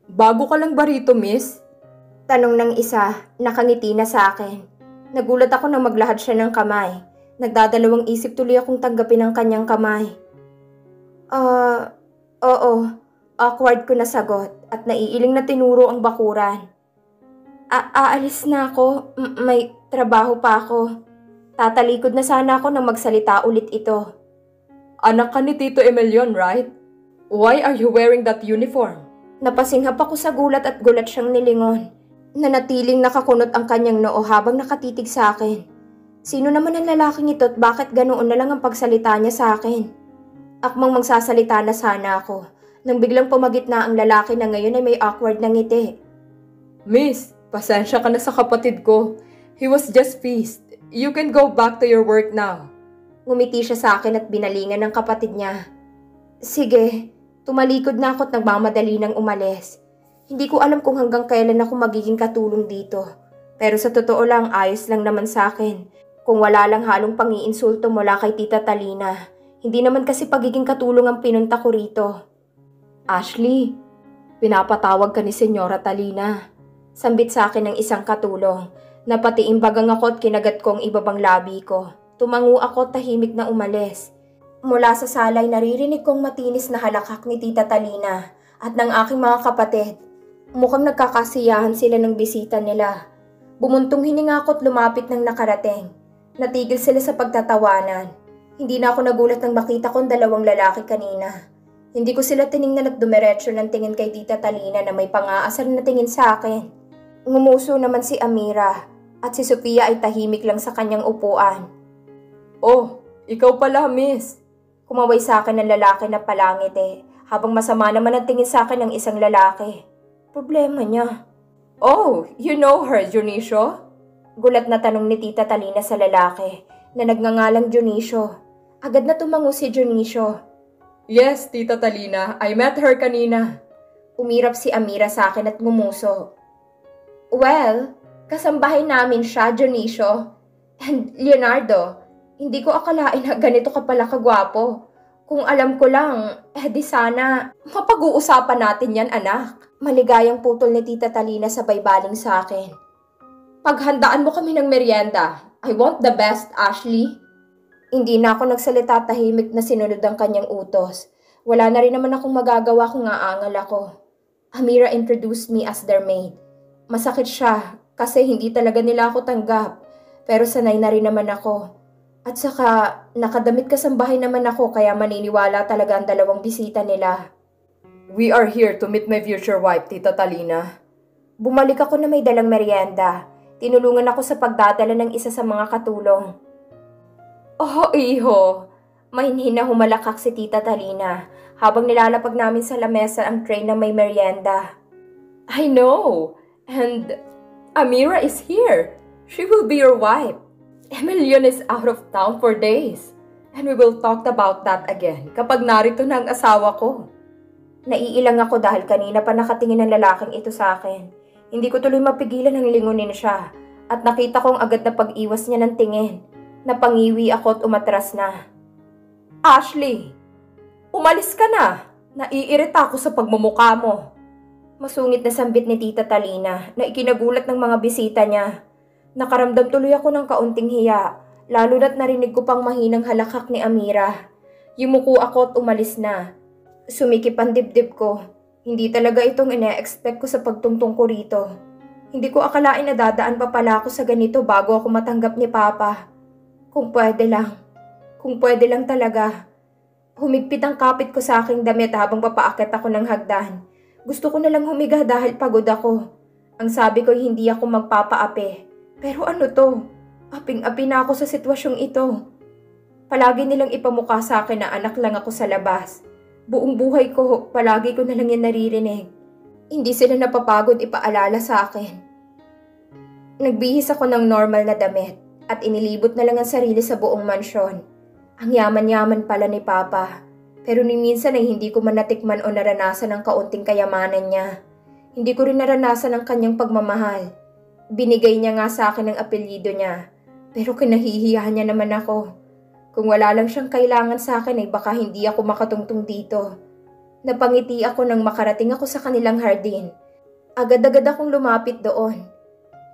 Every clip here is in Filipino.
Bago ka lang ba rito, miss? Tanong ng isa, nakangiti na sa akin. Nagulat ako nang maglahad siya ng kamay. Nagdadalawang isip tuloy akong tanggapin ang kanyang kamay. Oo. Awkward ko na sagot at naiiling na tinuro ang bakuran. Aalis na ako. May trabaho pa ako. Tatalikod na sana ako nang magsalita ulit ito. Anak ka ni Tito Emelion, right? Why are you wearing that uniform? Napasinghap ako sa gulat at gulat siyang nilingon. Nanatiling nakakunot ang kanyang noo habang nakatitig sa akin. Sino naman ang lalaking ito at bakit ganoon na lang ang pagsalita niya sa akin? Akmang magsasalita na sana ako, nang biglang pumagit na ang lalaki na ngayon ay may awkward na ngiti. Miss, pasensya ka na sa kapatid ko. He was just pissed. You can go back to your work now. Ngumiti siya sa akin at binalingan ng kapatid niya. Sige, tumalikod na ako at nagmamadali nang umalis. Hindi ko alam kung hanggang kailan ako magiging katulong dito. Pero sa totoo lang, ayos lang naman sa akin. Kung wala lang halong pangiinsulto mula kay Tita Talina. Hindi naman kasi pagiging katulong ang pinunta ko rito. Ashley, pinapatawag ka ni Senyora Talina. Sambit sa akin ng isang katulong. Napatiimbagang ako at kinagat ko ang ibabang labi ko. Tumango ako tahimik na umalis. Mula sa salay naririnig kong matinis na halakak ni Tita Talina at ng aking mga kapatid. Mukhang nagkakasiyahan sila ng bisita nila. Bumuntong hininga ako at lumapit ng nakarating. Natigil sila sa pagtatawanan. Hindi na ako nagulat nang makita kong dalawang lalaki kanina. Hindi ko sila tiningnan at dumiretso ng tingin kay Tita Talina na may pang-aasar na tingin sa akin. Ngumuso naman si Amira at si Sofia ay tahimik lang sa kanyang upuan. Oh, ikaw pala, miss. Kumaway sa akin ng lalaki na palangiti habang masama naman ang tingin sa akin ng isang lalaki. Problema niya. Oh, you know her, Dionisio? Gulat na tanong ni Tita Talina sa lalaki na nagngangalang Dionisio. Agad na tumango si Dionisio. Yes, Tita Talina. I met her kanina. Umirap si Amira sa akin at ngumuso. Well, kasambahay namin siya, Dionisio. And Leonardo, hindi ko akalain na ganito ka pala kagwapo. Kung alam ko lang, di sana mapag-uusapan natin yan, anak. Maligayang putol ni Tita Talina sabay baling sa akin. Paghandaan mo kami ng merienda. I want the best, Ashley. Hindi na ako nagsalita, tahimik na sinunod ang kanyang utos. Wala na rin naman akong magagawa kung aangal ako. Amira introduced me as their maid. Masakit siya kasi hindi talaga nila ako tanggap. Pero sanay na rin naman ako. At saka, nakadamit kasambahay naman ako kaya maniniwala talaga ang dalawang bisita nila. We are here to meet my future wife, Tita Talina. Bumalik ako na may dalang merienda. Tinulungan ako sa pagdadala ng isa sa mga katulong. Oh, iho! Mahinhin na humalakak si Tita Talina habang nilalapag namin sa lamesa ang tray na may merienda. I know! And Amira is here. She will be your wife. Emelion is out of town for days. And we will talk about that again kapag narito na ang asawa ko. Naiilang ako dahil kanina pa nakatingin ang lalaking ito sa akin. Hindi ko tuloy mapigilan ang lingunin siya at nakita kong agad na pag-iwas niya ng tingin. Napangiwi ako at umatras na. Ashley, umalis ka na. Naiirita ako sa pagmumukha mo. Masungit na sambit ni Tita Talina na ikinagulat ng mga bisita niya. Nakaramdam tuloy ako ng kaunting hiya, lalo na't narinig ko pang mahinang halakak ni Amira. Yumuko ako at umalis na. Sumikip ang dibdib ko. Hindi talaga itong ine-expect ko sa pagtungtong ko rito. Hindi ko akalain na dadaan pa pala ako sa ganito bago ako matanggap ni Papa. Kung pwede lang talaga. Humigpit ang kapit ko sa aking damit habang papaakit ako ng hagdan. Gusto ko na lang humiga dahil pagod ako. Ang sabi ko hindi ako magpapaapi. Pero ano to? Aping-api na ako sa sitwasyong ito. Palagi nilang ipamukha sa akin na anak lang ako sa labas. Buong buhay ko, palagi ko na lang yan naririnig. Hindi sila napapagod ipaalala sa akin. Nagbihis ako ng normal na damit at inilibot na lang ang sarili sa buong mansyon. Ang yaman-yaman pala ni Papa. Pero ni minsan ay hindi ko man natikman o naranasan ang kaunting kayamanan niya. Hindi ko rin naranasan ang kanyang pagmamahal. Binigay niya nga sa akin ang apelyido niya. Pero kinahihiyahan niya naman ako. Kung wala lang siyang kailangan sa akin ay baka hindi ako makatungtong dito. Napangiti ako nang makarating ako sa kanilang hardin. Agad-agad akong lumapit doon.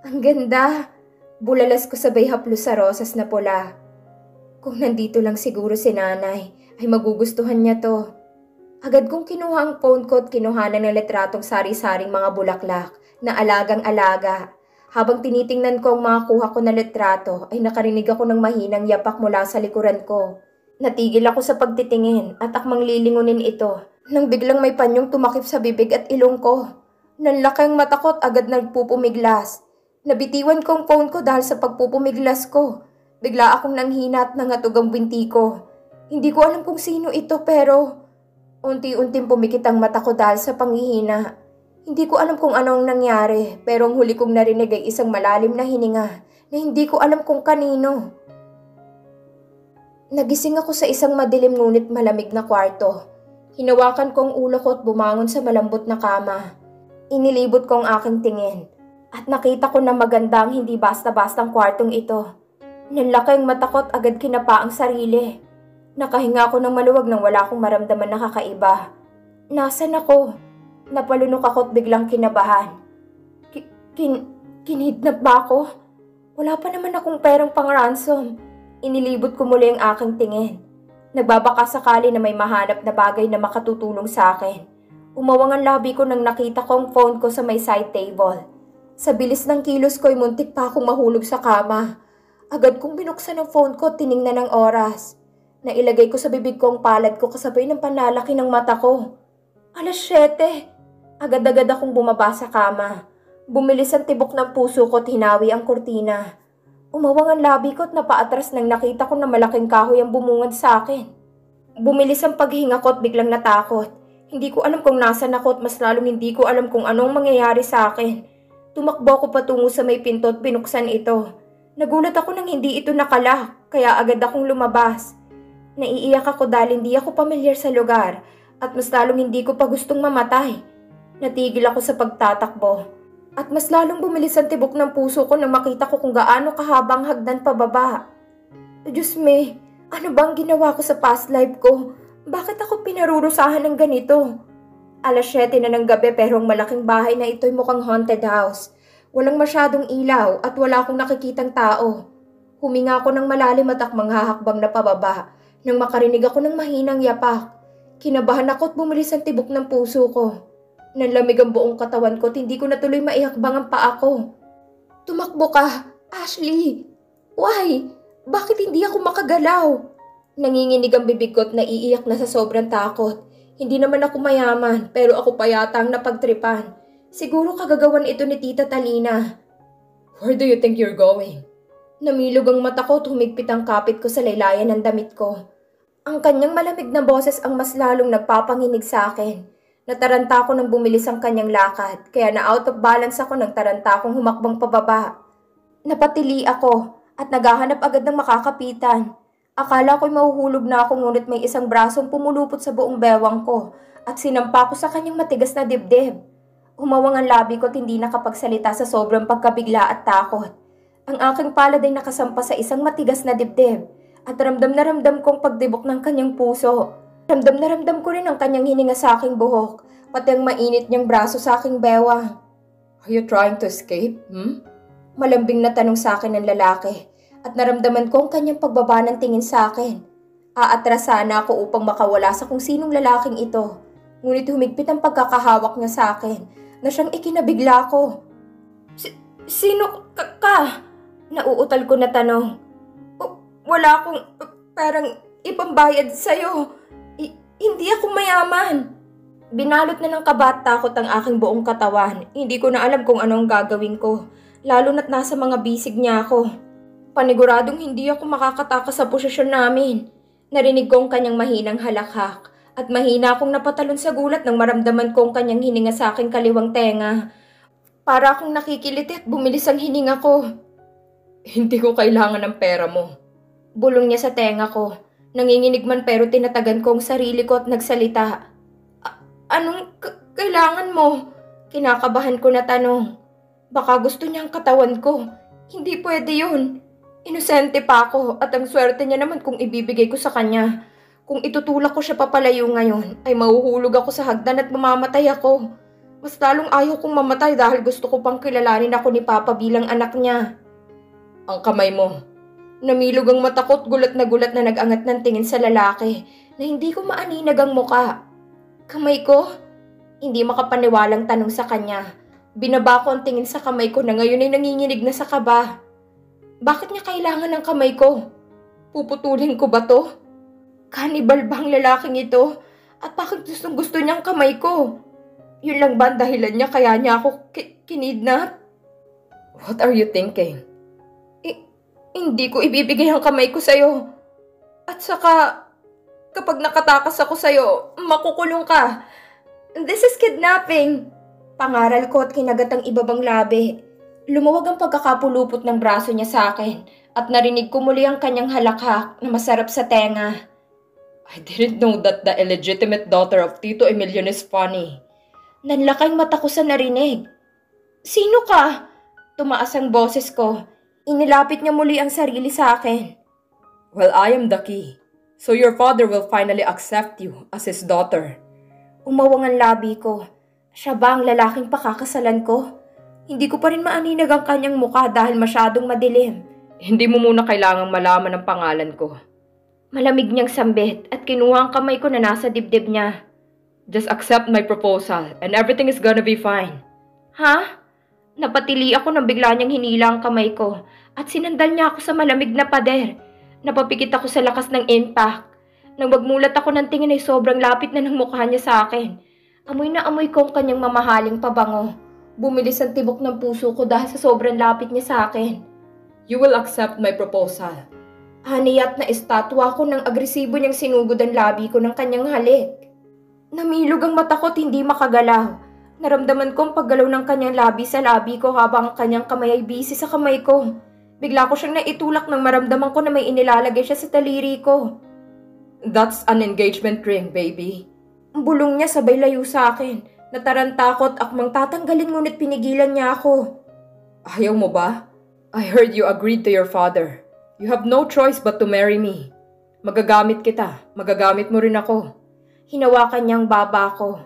Ang ganda! Bulalas ko sabay haplos sa rosas na pula. Kung nandito lang siguro si nanay, ay magugustuhan niya to. Agad kong kinuha ang phone ko at kinuhanan ng litratong sari-saring mga bulaklak na alagang-alaga. Habang tinitingnan ko ang mga kuha ko na litrato, ay nakarinig ako ng mahinang yapak mula sa likuran ko. Natigil ako sa pagtitingin at akmang lilingunin ito nang biglang may panyong tumakip sa bibig at ilong ko. Nanlaki ang mata ko at agad nagpupumiglas. Nabitiwan ko ang phone ko dahil sa pagpupumiglas ko. Bigla akong nanghina at nangatog ang binti ko. Hindi ko alam kung sino ito pero unti-unting pumikit ang mata ko dahil sa panghihina. Hindi ko alam kung ano ang nangyari pero ang huli kong narinig ay isang malalim na hininga na hindi ko alam kung kanino. Nagising ako sa isang madilim ngunit malamig na kwarto. Hinawakan ko ang ulo ko at bumangon sa malambot na kama. Inilibot ko ang aking tingin at nakita ko na maganda ang hindi basta-bastang kwartong ito. Nanlaki ang mata ko at agad kinapa ang sarili. Nakahinga ako ng maluwag nang wala akong maramdaman na kakaiba. Nasaan ako? Napalunok ako at biglang kinabahan. Kinidnap ba ako? Wala pa naman akong perang pang-ransom. Inilibot ko muli ang aking tingin. Nagbabaka sakali na may mahanap na bagay na makatutulong sa akin. Umawang ang labi ko nang nakita ko ang phone ko sa may side table. Sa bilis ng kilos ko ay muntik pa akong mahulog sa kama. Agad kong binuksan ang phone ko at tiningnan ang oras. Nailagay ko sa bibig ko ang palad ko kasabay ng panlalaki ng mata ko. 7:00. Agad-agad akong bumaba sa kama. Bumilis ang tibok ng puso ko at hinawi ang kurtina. Umawang ang labi ko at napaatras nang nakita ko na malaking kahoy ang bumungad sa akin. Bumilis ang paghinga ko at biglang natakot. Hindi ko alam kung nasan ako at mas lalong hindi ko alam kung anong mangyayari sa akin. Tumakbo ako patungo sa may pinto at binuksan ito. Nagulat ako nang hindi ito nakalock, kaya agad akong lumabas. Naiiyak ako dahil hindi ako pamilyar sa lugar at mas lalong hindi ko pa gustong mamatay. Natigil ako sa pagtatakbo at mas lalong bumilis ang tibok ng puso ko nang makita ko kung gaano kahabang hagdan pababa. Diyos me, ano bang ginawa ko sa past life ko? Bakit ako pinarurusahan ng ganito? 7:00 na ng gabi pero ang malaking bahay na ito'y mukhang haunted house. Walang masyadong ilaw at wala akong nakikitang tao. Huminga ako ng malalim at akmang hahakbang na pababa nang makarinig ako ng mahinang yapak. Kinabahan ako at bumilis ang tibok ng puso ko. Nanlamig ang buong katawan ko at hindi ko natuloy maihakbang ang paa ko. Tumakbo ka, Ashley! Why? Bakit hindi ako makagalaw? Nanginginig ang bibig ko at naiiyak na sa sobrang takot. Hindi naman ako mayaman pero ako pa yata ang napagtripan. Siguro kagagawan ito ni Tita Talina. Where do you think you're going? Namilog ang mata ko at humigpit ang kapit ko sa laylayan ng damit ko. Ang kanyang malamig na boses ang mas lalong nagpapanginig sa akin. Nataranta ako nang bumilis ang kanyang lakad kaya na out of balance ako nang taranta akong humakbang pababa. Napatili ako at naghahanap agad ng makakapitan. Akala ko'y mahuhulog na ako ngunit may isang brasong pumulupot sa buong bewang ko at sinampa ko sa kanyang matigas na dibdib. Umawang ang labi ko at hindi nakapagsalita sa sobrang pagkabigla at takot. Ang aking palad ay nakasampa sa isang matigas na dibdib at ramdam na ramdam kong pagdibok ng kanyang puso. Ramdam na ramdam ko rin ang kanyang hininga sa aking buhok, pati ang mainit niyang braso sa aking bewang. Are you trying to escape? Malambing na tanong sa akin ng lalaki. At naramdaman ko ang kanyang pagbaba ng tingin sa akin. Aatras sana ako upang makawala sa kung sinong lalaking ito. Ngunit humigpit ang pagkakahawak niya sa akin na siyang ikinabigla ko. Sino ka? Nauutal ko na tanong. Wala akong parang ipambayad sa'yo. Hindi ako mayaman. Binalot na ng kaba at takot ang aking buong katawan. Hindi ko na alam kung anong gagawin ko. Lalo na't nasa mga bisig niya ako. Paniguradong hindi ako makakatakas sa posisyon namin. Narinig ko ang kanyang mahinang halakhak at mahina akong napatalon sa gulat nang maramdaman ko ang kanyang hininga sa aking kaliwang tenga. Para akong nakikiliti at bumilis ang hininga ko. Hindi ko kailangan ng pera mo. Bulong niya sa tenga ko. Nanginginig man pero tinatagan ko ang sarili ko at nagsalita. Anong kailangan mo? Kinakabahan ko na tanong. Baka gusto niya ang katawan ko. Hindi pwede yun. Inosente pa ako at ang swerte niya naman kung ibibigay ko sa kanya. Kung itutulak ko siya papalayo ngayon, ay mahuhulog ako sa hagdan at mamamatay ako. Mas lalong ayaw kong mamatay dahil gusto ko pang kilalanin ako ni Papa bilang anak niya. Ang kamay mo. Namilog ang mata ko't gulat na nag-angat ng tingin sa lalaki na hindi ko maaninag ang muka. Kamay ko? Hindi makapaniwalang tanong sa kanya. Binaba ko ang tingin sa kamay ko na ngayon ay nanginginig na sa kaba. Bakit niya kailangan ng kamay ko? Puputulin ko ba to? Cannibal ba ang lalaking ito? At bakit gusto niyang kamay ko? Yun lang ba ang dahilan niya kaya niya ako kinidnap? What are you thinking? Hindi ko ibibigay ang kamay ko sa'yo. At saka, kapag nakatakas ako sa'yo, makukulong ka. This is kidnapping. Pangaral ko at kinagat ang ibabang labi. Lumuwag ang pagkakapulupot ng braso niya sa akin at narinig ko muli ang kanyang halakhak na masarap sa tenga. I didn't know that the illegitimate daughter of Tito Emilion is funny. Nanlakay mata ko sa narinig. Sino ka? Tumaas ang boses ko. Inilapit niya muli ang sarili sa akin. Well, I am the key. So your father will finally accept you as his daughter. Umawang ang labi ko. Siya ba ang lalaking pakakasalan ko? Hindi ko pa rin maaninag ang kanyang mukha dahil masyadong madilim. Hindi mo muna kailangang malaman ang pangalan ko. Malamig niyang sambit at kinuha ang kamay ko na nasa dibdib niya. Just accept my proposal and everything is gonna be fine. Ha? Napatili ako nang bigla niyang hinila ang kamay ko at sinandal niya ako sa malamig na pader. Napapikit ako sa lakas ng impact. Nang magmulat ako ng tingin ay sobrang lapit na ng mukha niya sa akin. Amoy na amoy ko ang kanyang mamahaling pabango. Bumilis ang tibok ng puso ko dahil sa sobrang lapit niya sa akin. You will accept my proposal. Haniyat na estatwa ko nang agresibo niyang sinugod ang labi ko ng kanyang halik. Namilog ang mata ko at hindi makagalaw. Naramdaman ko ang paggalaw ng kanyang labi sa labi ko habang ang kanyang kamay ay busy sa kamay ko. Bigla ko siyang naitulak nang maramdaman ko na may inilalagay siya sa daliri ko. That's an engagement ring, baby. Ang bulong niya sabay layo sa akin. Nataranta ko at akmang tatanggalin ngunit pinigilan niya ako. Ayaw mo ba? I heard you agreed to your father. You have no choice but to marry me. Magagamit kita. Magagamit mo rin ako. Hinawakan niyang baba ko.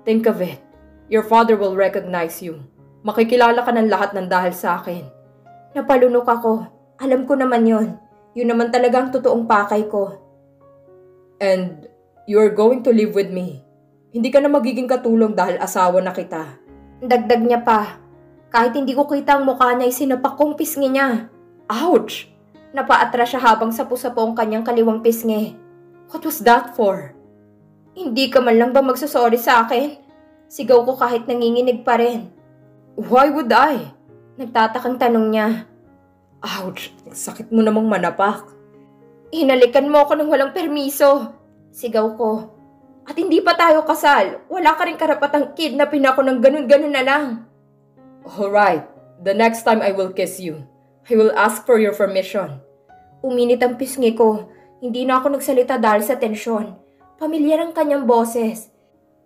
Think of it. Your father will recognize you. Makikilala ka ng lahat ng dahil sa akin. Napalunok ako. Alam ko naman yon. Yun naman talaga ang totoong pakay ko. And you are going to live with me. Hindi ka na magiging katulong dahil asawa na kita. Dagdag niya pa. Kahit hindi ko kita ang mukha niya ay sinapak kong pisngi niya. Ouch! Napaatras siya habang sapu-sapo ang kanyang kaliwang pisngi. What was that for? Hindi ka man lang ba magsasorry sa akin? Sigaw ko kahit nanginginig pa rin. Why would I? Nagtatakang tanong niya. Ouch! Sakit mo namang manapak. Hinalikan mo ako ng walang permiso. Sigaw ko. At hindi pa tayo kasal. Wala ka rin karapatang kidnapin ako ng ganun-ganun na lang. Alright. The next time I will kiss you, I will ask for your permission. Uminit ang pisngi ko. Hindi na ako nagsalita dahil sa tensyon. Pamilyar ang kanyang boses.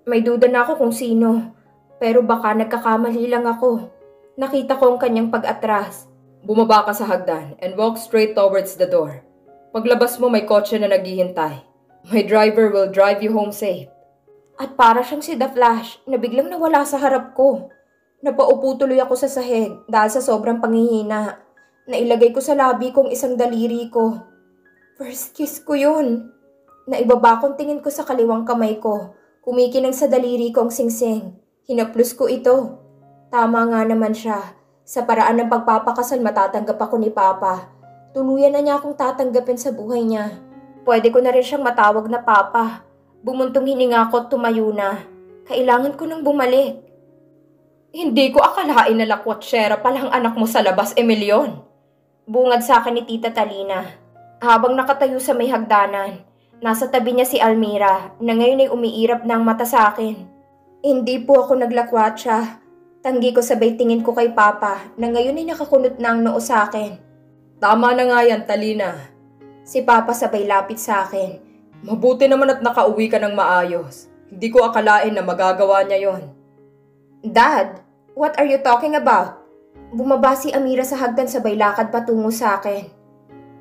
May duda na ako kung sino. Pero baka nagkakamali lang ako. Nakita ko ang kanyang pag-atras. Bumaba ka sa hagdan and walk straight towards the door. Paglabas mo may kotse na naghihintay. My driver will drive you home safe. At para siyang si The Flash na biglang nawala sa harap ko. Napaupo tuloy ako sa sahig dahil sa sobrang panghihina. Nailagay ko sa labi kong isang daliri ko. First kiss ko yun. Naibaba kong tingin ko sa kaliwang kamay ko. Kumikinang sa daliri ko ang singsing. Hinaplos ko ito. Tama nga naman siya. Sa paraan ng pagpapakasal matatanggap ako ni Papa. Tuluyan na niya akong tatanggapin sa buhay niya. Pwede ko na rin siyang matawag na Papa. Bumuntong hininga ko at tumayo na. Kailangan ko nang bumalik. Hindi ko akalain na lakwatsera palang anak mo sa labas, Emilion. Bungad sa akin ni Tita Talina. Habang nakatayo sa may hagdanan, nasa tabi niya si Almira na ngayon ay umiirap ng mata sa akin. Hindi po ako naglakwatsa. Tanggi ko sabay tingin ko kay Papa na ngayon ay nakakunot na ang noo sa akin. Tama na nga yan, Talina. Si Papa sabay lapit sa akin. Mabuti naman at nakauwi ka ng maayos. Hindi ko akalain na magagawa niya yon. Dad, what are you talking about? Bumaba si Amira sa hagdan sabay lakad patungo sa akin.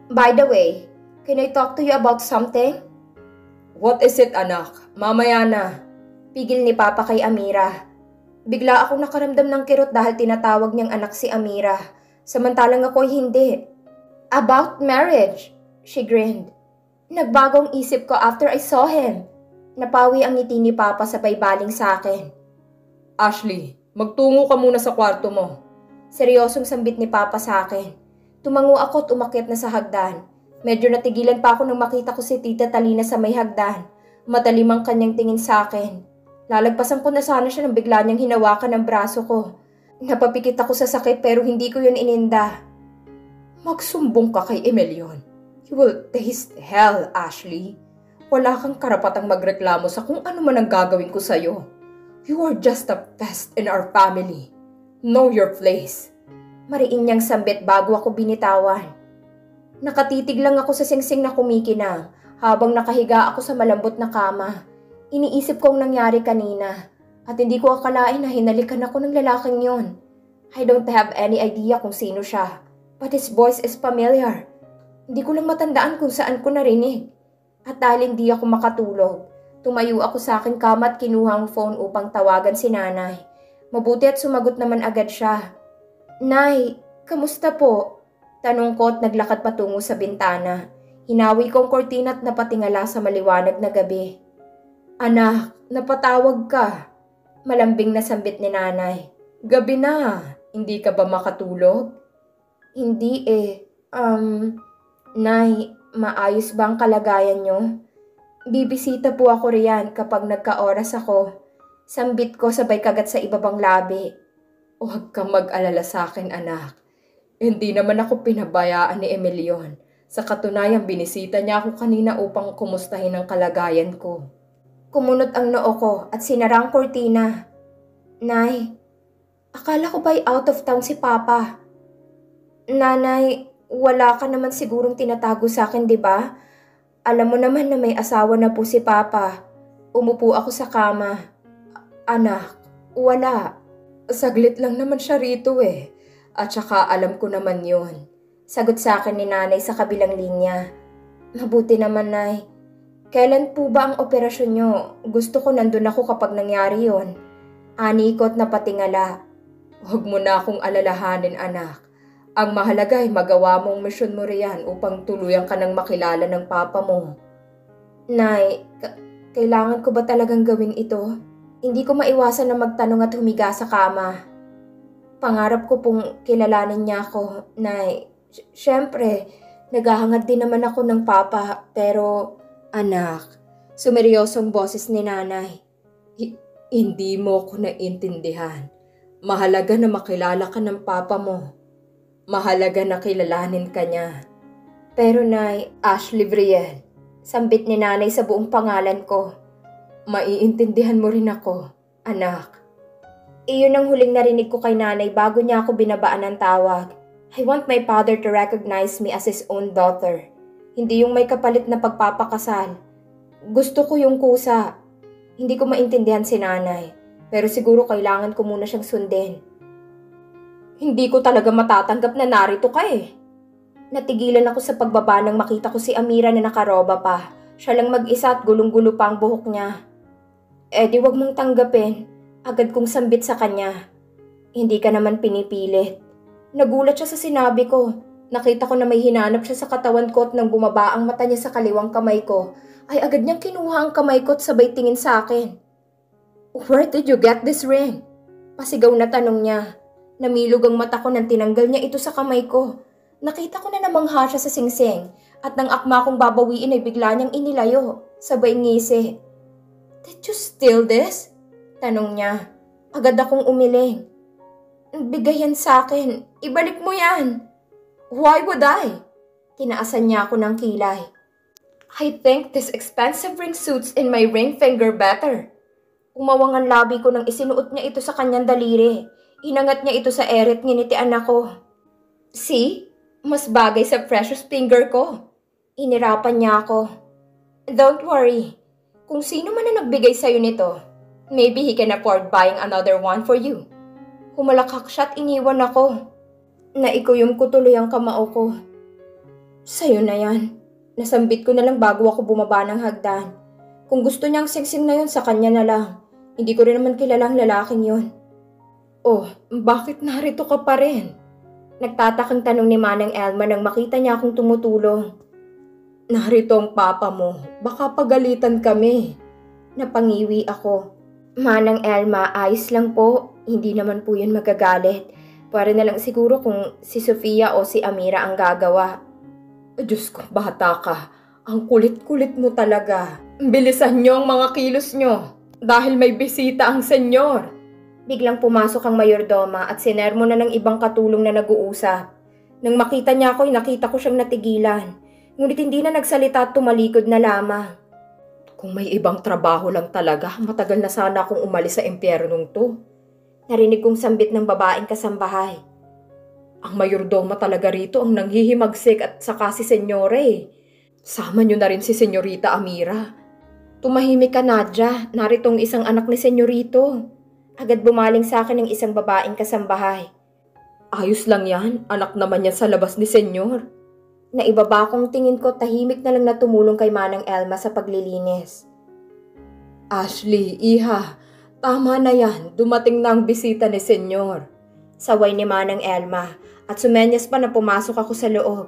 By the way, can I talk to you about something? What is it, anak? Mamaya na. Pigil ni Papa kay Amira. Bigla akong nakaramdam ng kirot dahil tinatawag niyang anak si Amira. Samantalang ako'y hindi. About marriage, she grinned. Nagbago ang isip ko after I saw him. Napawi ang ngiti ni Papa sabay baling sa akin. Ashley, magtungo ka muna sa kwarto mo. Seryosong sambit ni Papa sa akin. Tumango ako at umakyat na sa hagdan. Medyo natigilan pa ako nang makita ko si Tita Talina sa may hagdan. Matalim ang kanyang tingin sa akin. Lalagpasan ko na sana siya nang bigla niyang hinawakan ang braso ko. Napapikit ako sa sakit pero hindi ko yun ininda. Magsumbong ka kay Emelion. You will taste hell, Ashley. Wala kang karapatang magreklamo sa kung ano man ang gagawin ko sa'yo. You are just a pest in our family. Know your place. Mariin niyang sambit bago ako binitawan. Nakatitig lang ako sa singsing na kumikinang habang nakahiga ako sa malambot na kama. Iniisip ko ang nangyari kanina at hindi ko akalain na hinalikan ako ng lalaking yon. I don't have any idea kung sino siya, but his voice is familiar. Hindi ko lang matandaan kung saan ko narinig. At dahil hindi ako makatulog, tumayo ako sa aking kama at kinuha ang phone upang tawagan si nanay. Mabuti at sumagot naman agad siya. Nay, kamusta po? Tanong ko at naglakad patungo sa bintana. Hinawi kong kortina at napatingala sa maliwanag na gabi. Anak, napatawag ka. Malambing na sambit ni nanay. Gabi na, hindi ka ba makatulog? Hindi Nay, maayos ba ang kalagayan niyo? Bibisita po ako riyan kapag nagka-oras ako. Sambit ko sabay kagat sa ibabang labi. Huwag kang mag-alala sa akin, anak. Hindi naman ako pinabayaan ni Emelion. Sa katunayan, binisita niya ako kanina upang kumustahin ang kalagayan ko. Kumunot ang noo ko at sinara ang kortina. Nay, akala ko ba'y out of town si Papa? Nanay, wala ka naman sigurong tinatago sa akin, di ba? Alam mo naman na may asawa na po si Papa. Umupo ako sa kama. Anak, wala. Saglit lang naman siya rito eh. At saka alam ko naman yun. Sagot sa akin ni nanay sa kabilang linya. Mabuti naman, Nay. Kailan po ba ang operasyon nyo? Gusto ko nandun ako kapag nangyari yon. Ani ko at napatingala. Huwag mo na akong alalahanin, anak. Ang mahalaga ay magawa mong misyon mo riyan upang tuluyan ka ng makilala ng papa mo. Nay, kailangan ko ba talagang gawin ito? Hindi ko maiwasan na magtanong at humiga sa kama. Pangarap ko pong kilalanin niya ako, Nay. Siyempre, naghahangad din naman ako ng papa, pero... Anak, sumeryosong boses ni nanay. Hindi mo ko naiintindihan. Mahalaga na makilala ka ng papa mo. Mahalaga na kilalanin ka niya. Pero Nay, Ashley Brielle, sambit ni nanay sa buong pangalan ko. Maiintindihan mo rin ako, anak. Iyon ang huling narinig ko kay nanay bago niya ako binabaan ng tawag. I want my father to recognize me as his own daughter. Hindi yung may kapalit na pagpapakasal. Gusto ko yung kusa. Hindi ko maintindihan si nanay, pero siguro kailangan ko muna siyang sundin. Hindi ko talaga matatanggap na narito ka eh. Natigilan ako sa pagbaba nang makita ko si Amira na nakaroba pa. Siya lang mag-isa at gulong-gulo pa ang buhok niya. Di wag mong tanggapin. Agad kong sambit sa kanya. Hindi ka naman pinipilit. Nagulat siya sa sinabi ko. Nakita ko na may hinanap siya sa katawan ko at nang bumaba ang mata niya sa kaliwang kamay ko, ay agad niyang kinuha ang kamay ko at sabay tingin sa akin. Where did you get this ring? Pasigaw na tanong niya. Namilog ang mata ko nang tinanggal niya ito sa kamay ko. Nakita ko na namangha siya sa singsing at nang akma kong babawiin ay bigla niyang inilayo. Sabay ngisi. Did you steal this? Tanong niya. Agad akong umiling. Bigay yan sa akin. Ibalik mo yan. Why would I? Tinaasan niya ako ng kilay. I think this expensive ring suits in my ring finger better. Umawang ang labi ko nang isinuot niya ito sa kanyang daliri. Inangat niya ito sa eret, nginitian ako. See? Mas bagay sa precious finger ko. Inirapan niya ako. Don't worry. Kung sino man na nagbigay sa'yo nito, maybe he can afford buying another one for you. Humalakak siya at iniwan ako. Naikuyom ko tuloy ang kamao ko. Sa'yo na yan. Nasambit ko na lang bago ako bumaba ng hagdan. Kung gusto niyang singsing na yun, sa kanya na lang. Hindi ko rin naman kilalang lalaking yun. Oh, bakit narito ka pa rin? Nagtatakang tanong ni Manang Elma nang makita niya akong tumutulong. Narito ang papa mo. Baka pagalitan kami. Napangiwi ako. Manang Elma, ayos lang po. Hindi naman po yun magagalit. Para na lang siguro kung si Sofia o si Amira ang gagawa. Diyos ko, bata ka. Ang kulit-kulit mo talaga. Bilisan niyo ang mga kilos niyo. Dahil may bisita ang senyor. Biglang pumasok ang mayordoma at sinermo na ng ibang katulong na nag-uusap. Nang makita niya ako, nakita ko siyang natigilan. Ngunit hindi na nagsalita at tumalikod na lamang. Kung may ibang trabaho lang talaga, matagal na sana akong umalis sa impyernong to. Narinig kong sambit ng babaeng kasambahay. Ang mayordoma talaga rito ang nanghihimagsik at saka si senyore. Sama niyo na rin si senyorita Amira. Tumahimik ka, Nadja. Naritong isang anak ni senyorito. Agad bumaling sa akin ng isang babaeng kasambahay. Ayos lang yan. Anak naman yan sa labas ni senyor. Naibaba kong tingin ko, tahimik na lang na tumulong kay Manang Elma sa paglilinis. Ashley, iha, tama na yan. Dumating na ang bisita ni senyor. Saway ni Manang Elma at sumenyas pa na pumasok ako sa loob.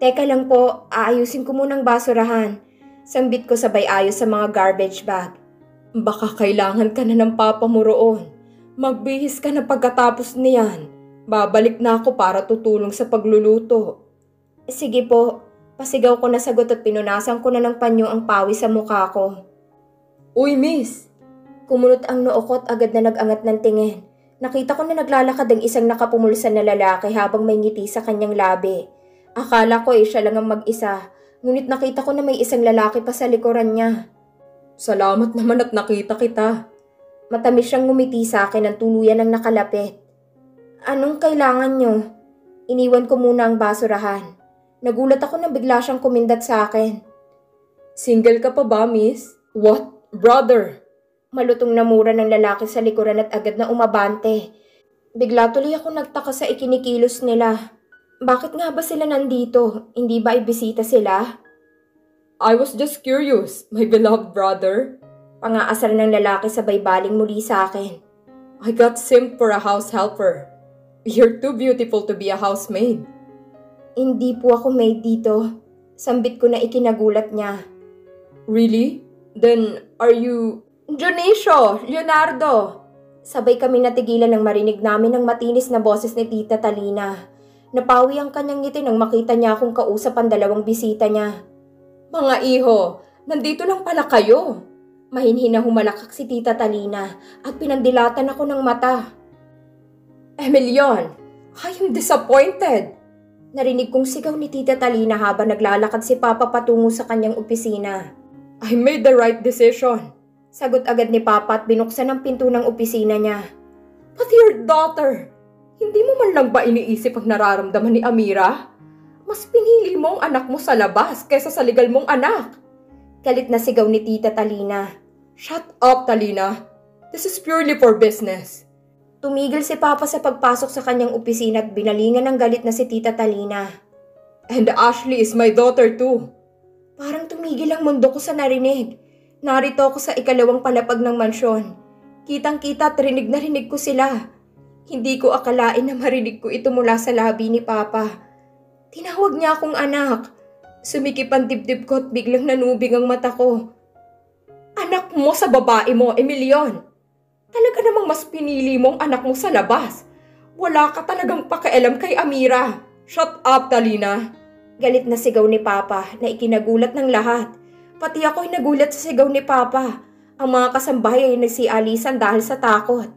Teka lang po, aayusin ko munang basurahan. Sambit ko sabay ayos sa mga garbage bag. Baka kailangan ka na ng papa mo roon. Magbihis ka na pagkatapos niyan. Babalik na ako para tutulong sa pagluluto. Sige po, pasigaw ko na sagot at pinunasan ko na ng panyo ang pawis sa mukha ko. Uy, miss! Kumunot ang noo ko at agad na nag-angat ng tingin. Nakita ko na naglalakad ang isang nakapumulsa na lalaki habang may ngiti sa kanyang labi. Akala ko siya lang ang mag-isa, ngunit nakita ko na may isang lalaki pa sa likuran niya. Salamat naman at nakita kita. Matamis siyang ngumiti sa akin ng tuluyan ng nakalapit. Anong kailangan niyo? Iniwan ko muna ang basurahan. Nagulat ako na bigla siyang kumindat sa akin. Single ka pa ba, miss? What? Brother? Malutong na mura ng lalaki sa likuran at agad na umabante. Bigla tuloy ako nagtaka sa ikinikilos nila. Bakit nga ba sila nandito? Hindi ba ibisita sila? I was just curious, my beloved brother. Pangaasar ng lalaki sabay baling muli sa akin. I got simped for a house helper. You're too beautiful to be a housemaid. Hindi po ako maid dito. Sambit ko na ikinagulat niya. Really? Then, are you... Dionisio! Leonardo! Sabay kami natigilan nang marinig namin ang matinis na boses ni Tita Talina. Napawi ang kanyang ngiti nang makita niya akong kausap ang dalawang bisita niya. Mga iho, nandito lang pala kayo. Mahinhin na humalakak si Tita Talina at pinandilatan ako ng mata. Emilion, I am disappointed. Narinig kong sigaw ni Tita Talina habang naglalakad si Papa patungo sa kanyang opisina. I made the right decision. Sagot agad ni Papa at binuksan ang pinto ng opisina niya. But your daughter, hindi mo man lang ba iniisip ang nararamdaman ni Amira? Mas pinili mo ang anak mo sa labas kaysa sa legal mong anak. Galit na sigaw ni Tita Talina. Shut up, Talina. This is purely for business. Tumigil si Papa sa pagpasok sa kanyang opisina at binalingan ng galit na si Tita Talina. And Ashley is my daughter too. Parang tumigil ang mundo ko sa narinig. Narito ako sa ikalawang palapag ng mansyon. Kitang-kita at rinig na rinig ko sila. Hindi ko akalain na marinig ko ito mula sa labi ni Papa. Tinawag niya akong anak. Sumikip ang dibdib ko at biglang nanubing ang mata ko. Anak mo sa babae mo, Emilion. Talaga namang mas pinili mong anak mo sa labas. Wala ka talagang pakialam kay Amira. Shut up, Talina. Galit na sigaw ni Papa na ikinagulat ng lahat. Pati ako'y nagulat sa sigaw ni Papa. Ang mga kasambahay ay nagsialisan dahil sa takot.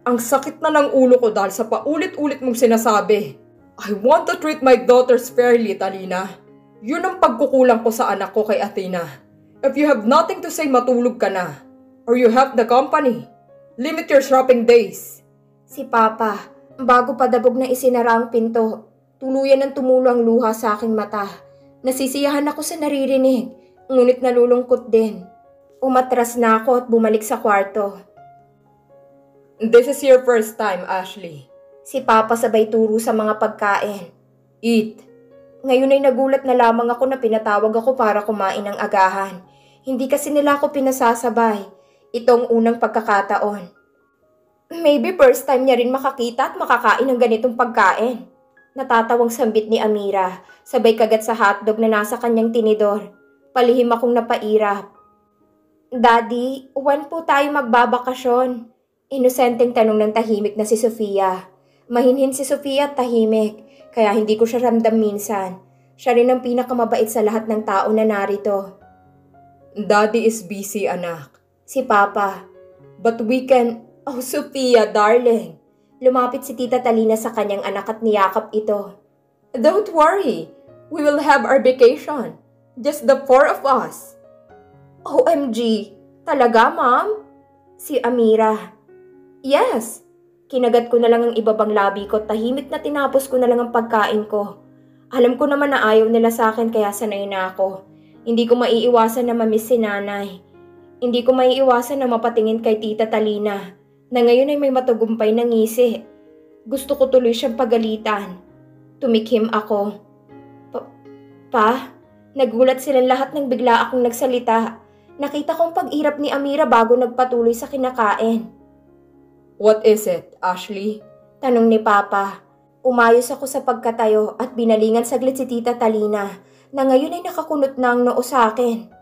Ang sakit na ng ulo ko dahil sa paulit-ulit mong sinasabi. I want to treat my daughters fairly, Talina. Yun ang pagkukulang ko sa anak ko kay Athena. If you have nothing to say, matulog ka na. Or you have the company. Limit your shopping days. Si Papa, bago pa dabog na isinara ang pinto, tuluyan ng tumulo ang luha sa aking mata. Nasisiyahan ako sa naririnig, ngunit nalulungkot din. Umatras na ako at bumalik sa kwarto. This is your first time, Ashley. Si Papa sabay turo sa mga pagkain. Eat. Ngayon ay nagulat na lamang ako na pinatawag ako para kumain ng agahan. Hindi kasi nila ako pinasasabay. Itong unang pagkakataon. Maybe first time niya rin makakita at makakain ng ganitong pagkain. Natatawang sambit ni Amira, sabay kagat sa hotdog na nasa kanyang tinidor. Palihim akong napairap. Daddy, when po tayo magbabakasyon? Inosenteng tanong ng tahimik na si Sofia. Mahinhin si Sofia at tahimik, kaya hindi ko siya ramdam minsan. Siya rin ang pinakamabait sa lahat ng tao na narito. Daddy is busy, anak. Si Papa. But we can... Oh, Sofia, darling. Lumapit si Tita Talina sa kanyang anak at niyakap ito. Don't worry. We will have our vacation. Just the 4 of us. OMG! Talaga, Ma'am? Si Amira. Yes! Kinagat ko na lang ang ibabang labi ko, tahimik na tinapos ko na lang ang pagkain ko. Alam ko naman na ayaw nila sa akin kaya sanay na ako. Hindi ko maiiwasan na mamiss si nanay. Hindi ko maiiwasan na mapatingin kay Tita Talina na ngayon ay may matagumpay na ngisi. Gusto ko tuloy siyang pagalitan. Tumikhim ako. Pa? Nagulat silang lahat nang bigla akong nagsalita. Nakita kong pag-irap ni Amira bago nagpatuloy sa kinakain. What is it, Ashley? Tanong ni Papa. Umayos ako sa pagkatayo at binalingan saglit si Tita Talina na ngayon ay nakakunot na ang noo sa akin.